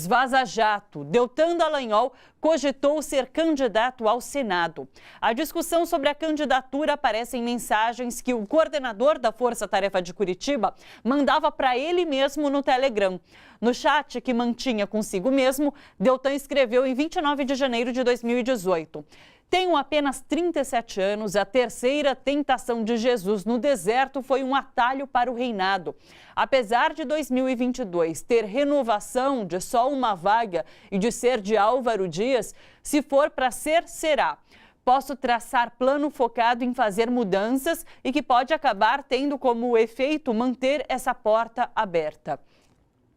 Vaza Jato. Deltan Dallagnol cogitou ser candidato ao Senado. A discussão sobre a candidatura aparece em mensagens que o coordenador da Força Tarefa de Curitiba mandava para ele mesmo no Telegram. No chat que mantinha consigo mesmo, Deltan escreveu em 29 de janeiro de 2018. Tenho apenas 37 anos, a terceira tentação de Jesus no deserto foi um atalho para o reinado. Apesar de 2022 ter renovação de só uma vaga e de ser de Álvaro Dias, se for para ser, será. Posso traçar plano focado em fazer mudanças e que pode acabar tendo como efeito manter essa porta aberta.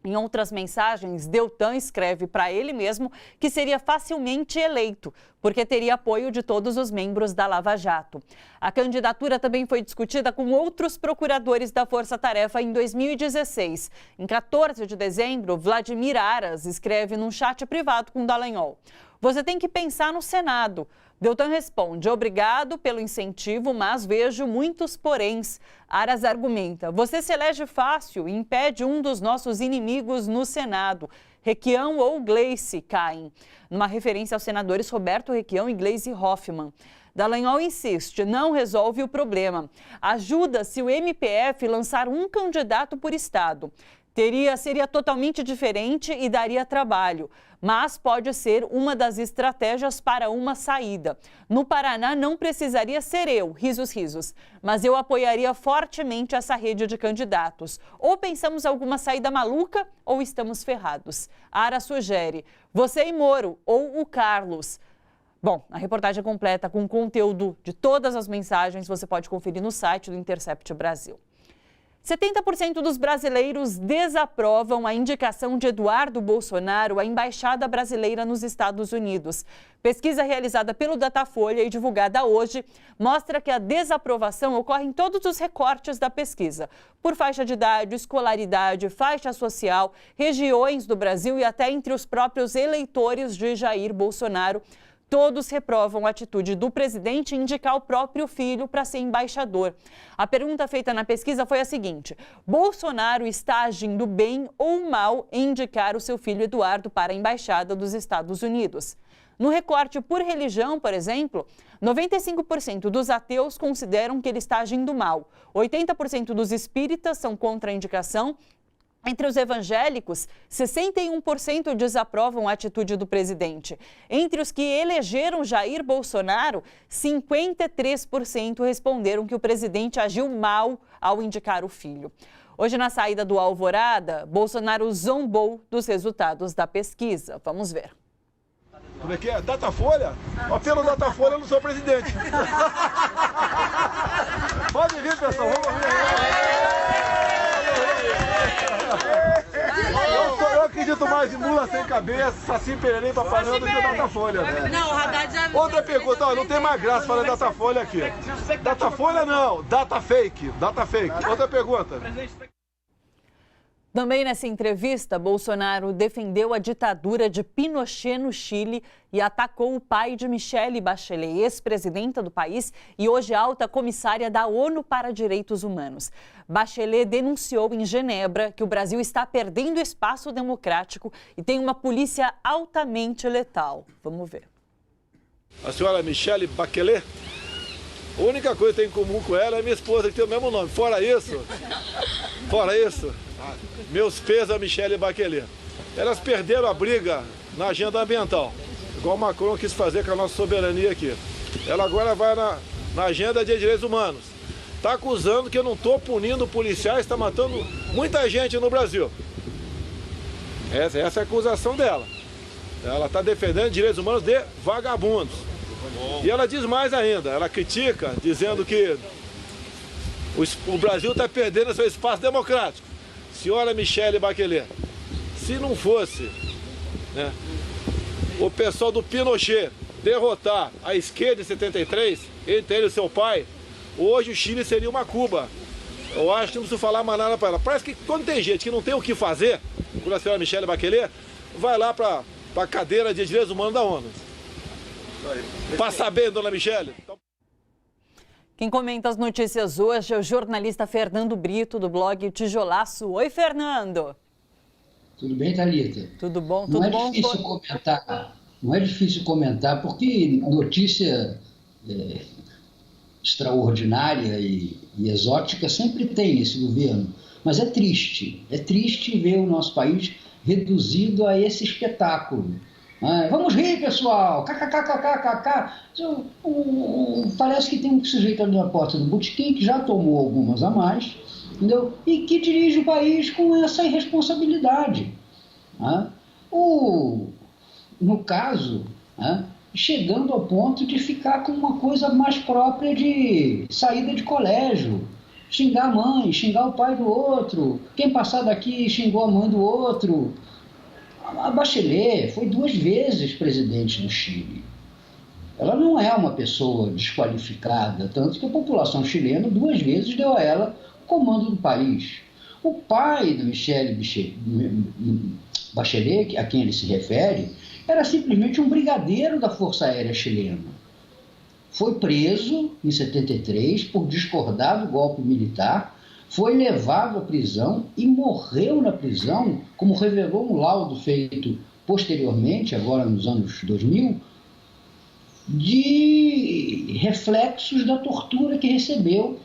Em outras mensagens, Deltan escreve para ele mesmo que seria facilmente eleito, porque teria apoio de todos os membros da Lava Jato. A candidatura também foi discutida com outros procuradores da Força Tarefa em 2016. Em 14 de dezembro, Vladimir Aras escreve num chat privado com Dallagnol: "Você tem que pensar no Senado." Deltan responde: "Obrigado pelo incentivo, mas vejo muitos poréns." Aras argumenta: "Você se elege fácil e impede um dos nossos inimigos no Senado. Requião ou Gleice caem." Numa referência aos senadores Roberto Requião e Gleisi Hoffmann. Dallagnol insiste, não resolve o problema. Ajuda se o MPF lançar um candidato por estado. Seria totalmente diferente e daria trabalho, mas pode ser uma das estratégias para uma saída. No Paraná não precisaria ser eu, risos, risos, mas eu apoiaria fortemente essa rede de candidatos. Ou pensamos alguma saída maluca ou estamos ferrados. Ara sugere, você e Moro ou o Carlos. Bom, a reportagem completa com conteúdo de todas as mensagens você pode conferir no site do Intercept Brasil. 70% dos brasileiros desaprovam a indicação de Eduardo Bolsonaro à embaixada brasileira nos Estados Unidos. Pesquisa realizada pelo Datafolha e divulgada hoje mostra que a desaprovação ocorre em todos os recortes da pesquisa, por faixa de idade, escolaridade, faixa social, regiões do Brasil e até entre os próprios eleitores de Jair Bolsonaro. Todos reprovam a atitude do presidente em indicar o próprio filho para ser embaixador. A pergunta feita na pesquisa foi a seguinte: Bolsonaro está agindo bem ou mal em indicar o seu filho Eduardo para a embaixada dos Estados Unidos? No recorte por religião, por exemplo, 95% dos ateus consideram que ele está agindo mal. 80% dos espíritas são contra a indicação. Entre os evangélicos, 61% desaprovam a atitude do presidente. Entre os que elegeram Jair Bolsonaro, 53% responderam que o presidente agiu mal ao indicar o filho. Hoje, na saída do Alvorada, Bolsonaro zombou dos resultados da pesquisa. Vamos ver. Como é que é? Datafolha? Pelo Datafolha eu não sou presidente. Pode vir, pessoal. Vamos ver. Eu acredito mais em mula sem cabeça, saci pererei, papanão do que Datafolha. Não, o Haddad já... Outra pergunta, não tem mais graça falar Datafolha aqui. Datafolha não, data fake. Outra pergunta. Também nessa entrevista, Bolsonaro defendeu a ditadura de Pinochet no Chile e atacou o pai de Michelle Bachelet, ex-presidenta do país e hoje alta comissária da ONU para Direitos Humanos. Bachelet denunciou em Genebra que o Brasil está perdendo espaço democrático e tem uma polícia altamente letal. Vamos ver. A senhora Michelle Bachelet, a única coisa que tem em comum com ela é minha esposa, que tem o mesmo nome. Fora isso, meus pesos a Michelle Bachelet. Elas perderam a briga na agenda ambiental, igual o Macron quis fazer com a nossa soberania aqui. Ela agora vai na agenda de direitos humanos. Está acusando que eu não estou punindo policiais, está matando muita gente no Brasil. Essa é a acusação dela. Ela está defendendo direitos humanos de vagabundos. E ela diz mais ainda, ela critica, dizendo que o Brasil está perdendo seu espaço democrático. Senhora Michelle Bachelet, se não fosse o pessoal do Pinochet derrotar a esquerda em 73, entre ele e seu pai, hoje o Chile seria uma Cuba. Eu acho que não preciso falar mais nada para ela. Parece que quando tem gente que não tem o que fazer, como a senhora Michelle Bachelet, vai lá para a cadeira de direitos humanos da ONU. Passa bem, dona Michelle? Quem comenta as notícias hoje é o jornalista Fernando Brito, do blog Tijolaço. Oi, Fernando! Tudo bem, Thalita? Tudo bom, Não é difícil comentar, não é difícil comentar, porque notícia extraordinária e exótica sempre tem nesse governo. Mas é triste ver o nosso país reduzido a esse espetáculo. Vamos rir, pessoal! KKKKKK. Parece que tem um sujeito ali na porta do botequim que já tomou algumas a mais, entendeu? E que dirige o país com essa irresponsabilidade. No caso, chegando ao ponto de ficar com uma coisa mais própria de saída de colégio. Xingar a mãe, xingar o pai do outro. Quem passar daqui xingou a mãe do outro. A Bachelet foi 2 vezes presidente do Chile. Ela não é uma pessoa desqualificada, tanto que a população chilena 2 vezes deu a ela o comando do país. O pai do Michelle Bachelet, a quem ele se refere, era simplesmente um brigadeiro da Força Aérea Chilena. Foi preso em 73 por discordar do golpe militar, foi levado à prisão e morreu na prisão, como revelou um laudo feito posteriormente, agora nos anos 2000, de reflexos da tortura que recebeu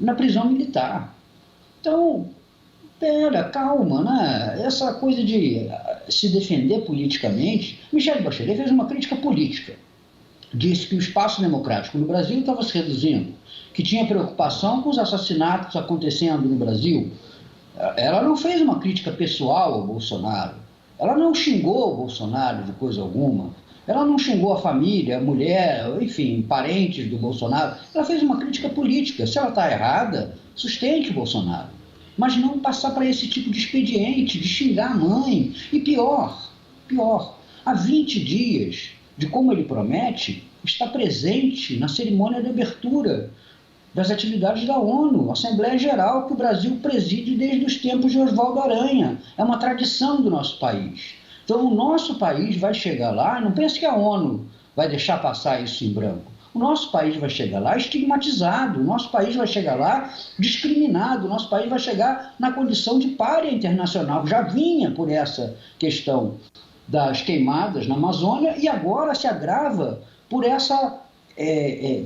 na prisão militar. Então, calma, né? Essa coisa de se defender politicamente. Michelle Bachelet fez uma crítica política. Disse que o espaço democrático no Brasil estava se reduzindo, que tinha preocupação com os assassinatos acontecendo no Brasil. Ela não fez uma crítica pessoal ao Bolsonaro. Ela não xingou o Bolsonaro de coisa alguma. Ela não xingou a família, a mulher, enfim, parentes do Bolsonaro. Ela fez uma crítica política. Se ela está errada, sustente o Bolsonaro. Mas não passar para esse tipo de expediente, de xingar a mãe. E pior, há 20 dias, de como ele promete, está presente na cerimônia de abertura das atividades da ONU, Assembleia Geral, que o Brasil preside desde os tempos de Oswaldo Aranha. É uma tradição do nosso país. Então o nosso país vai chegar lá, não pense que a ONU vai deixar passar isso em branco. O nosso país vai chegar lá estigmatizado, o nosso país vai chegar lá discriminado, o nosso país vai chegar na condição de pária internacional. Já vinha por essa questão das queimadas na Amazônia e agora se agrava por essa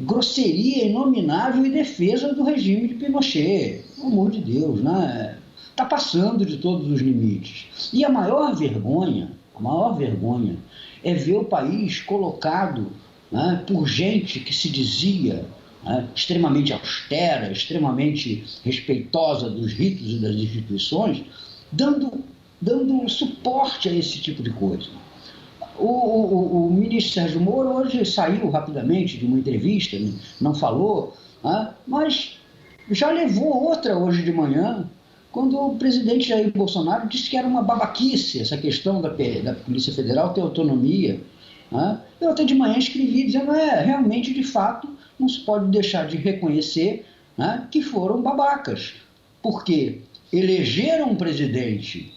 grosseria inominável e defesa do regime de Pinochet. Pelo amor de Deus, né? Está passando de todos os limites. E a maior vergonha é ver o país colocado, né, por gente que se dizia, né, extremamente austera, extremamente respeitosa dos ritos e das instituições, dando suporte a esse tipo de coisa. O ministro Sérgio Moro hoje saiu rapidamente de uma entrevista, não falou, né, mas já levou outra hoje de manhã, quando o presidente Jair Bolsonaro disse que era uma babaquice essa questão da Polícia Federal ter autonomia. Né? Eu até de manhã escrevi dizendo, realmente, de fato, não se pode deixar de reconhecer, né, que foram babacas, porque elegeram um presidente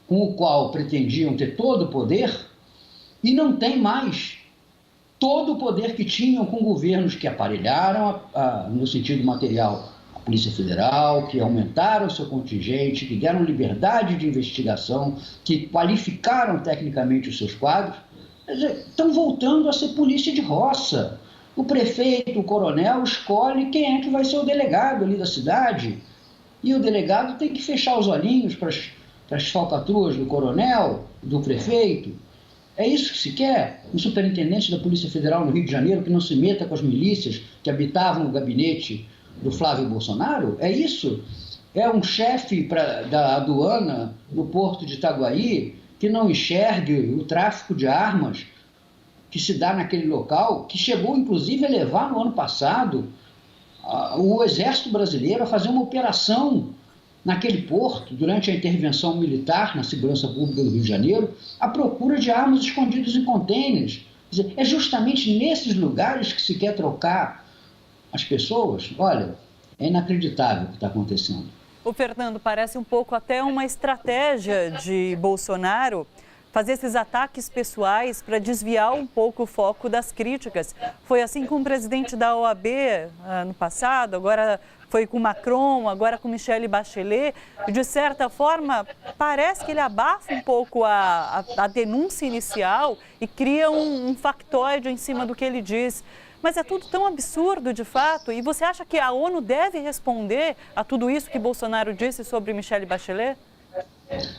com o qual pretendiam ter todo o poder e não tem mais todo o poder que tinham com governos que aparelharam, no sentido material, a Polícia Federal, que aumentaram seu contingente, que deram liberdade de investigação, que qualificaram tecnicamente os seus quadros. Estão voltando a ser polícia de roça. O prefeito, o coronel, escolhe quem é que vai ser o delegado ali da cidade. E o delegado tem que fechar os olhinhos para as falcatruas do coronel, do prefeito. É isso que se quer? Um superintendente da Polícia Federal no Rio de Janeiro que não se meta com as milícias que habitavam o gabinete do Flávio Bolsonaro? É isso? É um chefe da aduana no porto de Itaguaí que não enxergue o tráfico de armas que se dá naquele local, que chegou inclusive a levar no ano passado o Exército Brasileiro a fazer uma operação naquele porto, durante a intervenção militar na segurança pública do Rio de Janeiro, à procura de armas escondidas em contêineres. Quer dizer, é justamente nesses lugares que se quer trocar as pessoas. Olha, é inacreditável o que está acontecendo. O Fernando, parece um pouco até uma estratégia de Bolsonaro fazer esses ataques pessoais para desviar um pouco o foco das críticas. Foi assim com o presidente da OAB no passado, agora foi com Macron, agora com Michelle Bachelet. De certa forma, parece que ele abafa um pouco a denúncia inicial e cria um factoide em cima do que ele diz. Mas é tudo tão absurdo, de fato. E você acha que a ONU deve responder a tudo isso que Bolsonaro disse sobre Michelle Bachelet?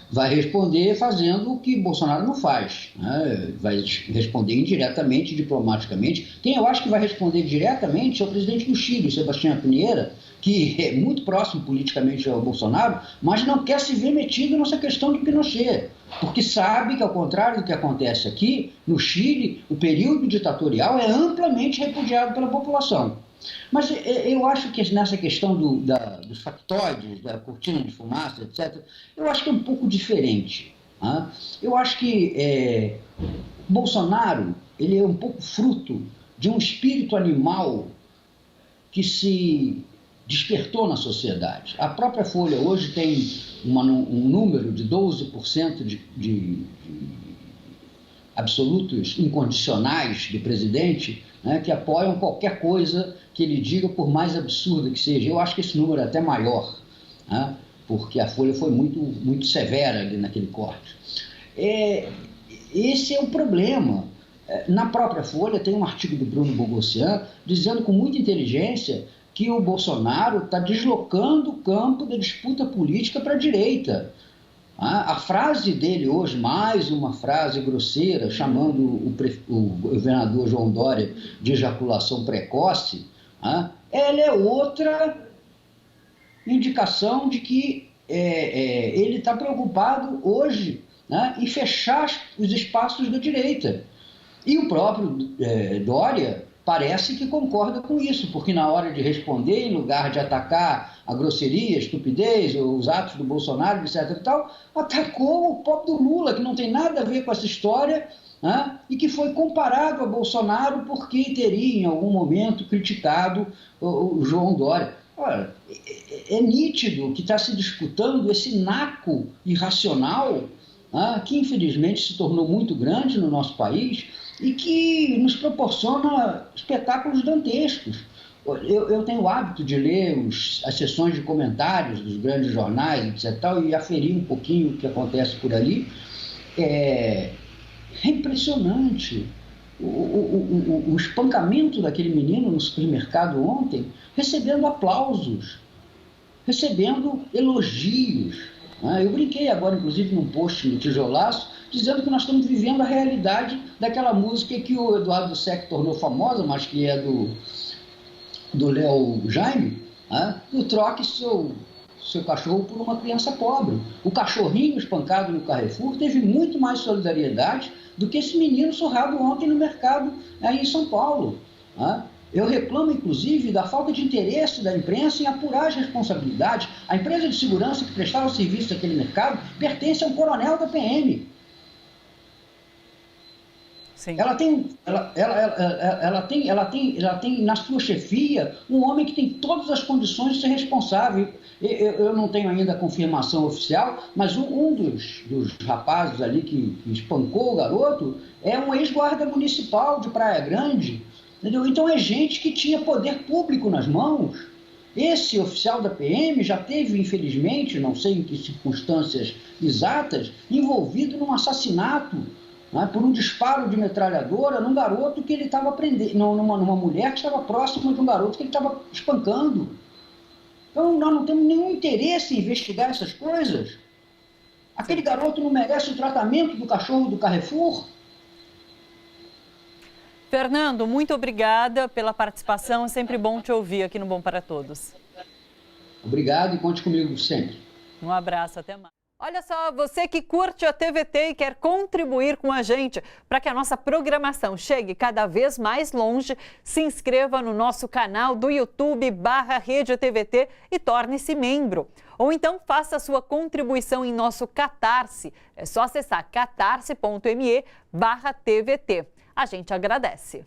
Vai responder fazendo o que Bolsonaro não faz, né? Vai responder indiretamente, diplomaticamente. Quem eu acho que vai responder diretamente é o presidente do Chile, Sebastião Pinheira, que é muito próximo politicamente ao Bolsonaro, mas não quer se ver metido nessa questão de Pinochet, porque sabe que, ao contrário do que acontece aqui, no Chile, o período ditatorial é amplamente repudiado pela população. Mas eu acho que nessa questão dos factoides, da cortina de fumaça, etc., eu acho que é um pouco diferente. Né? Eu acho que Bolsonaro ele é um pouco fruto de um espírito animal que se despertou na sociedade. A própria Folha hoje tem um número de 12% de absolutos incondicionais de presidente, né, que apoiam qualquer coisa que ele diga, por mais absurda que seja. Eu acho que esse número é até maior, né, porque a Folha foi muito severa ali naquele corte. Esse é o problema. Na própria Folha tem um artigo do Bruno Bogossian dizendo com muita inteligência que o Bolsonaro está deslocando o campo da disputa política para a direita. A frase dele hoje, mais uma frase grosseira, chamando o governador João Dória de ejaculação precoce, ela é outra indicação de que ele está preocupado hoje, né, em fechar os espaços da direita. E o próprio Dória parece que concorda com isso, porque na hora de responder, em lugar de atacar a grosseria, a estupidez, os atos do Bolsonaro, etc. e tal, atacou o próprio Lula, que não tem nada a ver com essa história, né, e que foi comparado a Bolsonaro porque teria, em algum momento, criticado o João Dória. Olha, é nítido que está se disputando esse naco irracional, né, que infelizmente se tornou muito grande no nosso país, e que nos proporciona espetáculos dantescos. Eu tenho o hábito de ler as sessões de comentários dos grandes jornais, etc., e aferir um pouquinho o que acontece por ali. É impressionante o espancamento daquele menino no supermercado ontem, recebendo aplausos, recebendo elogios. Eu brinquei agora, inclusive, num post no Tijolaço, dizendo que nós estamos vivendo a realidade daquela música que o Eduardo Seck tornou famosa, mas que é do Léo Jaime, do troque seu cachorro por uma criança pobre. O cachorrinho espancado no Carrefour teve muito mais solidariedade do que esse menino surrado ontem no mercado aí em São Paulo. Eu reclamo, inclusive, da falta de interesse da imprensa em apurar as responsabilidades. A empresa de segurança que prestava serviço àquele mercado pertence a um coronel da PM. Sim. Ela tem na sua chefia um homem que tem todas as condições de ser responsável. Eu não tenho ainda a confirmação oficial, mas um dos rapazes ali que espancou o garoto é um ex-guarda municipal de Praia Grande. Entendeu? Então é gente que tinha poder público nas mãos. Esse oficial da PM já teve, infelizmente, não sei em que circunstâncias exatas, envolvido num assassinato, por um disparo de metralhadora num garoto que ele estava prendendo, numa mulher que estava próxima de um garoto que ele estava espancando. Então nós não temos nenhum interesse em investigar essas coisas. Aquele garoto não merece o tratamento do cachorro do Carrefour. Fernando, muito obrigada pela participação. É sempre bom te ouvir aqui no Bom para Todos. Obrigado e conte comigo sempre. Um abraço, até mais. Olha só, você que curte a TVT e quer contribuir com a gente para que a nossa programação chegue cada vez mais longe, se inscreva no nosso canal do YouTube /Rede TVT e torne-se membro. Ou então faça a sua contribuição em nosso Catarse. É só acessar catarse.me/TVT. A gente agradece.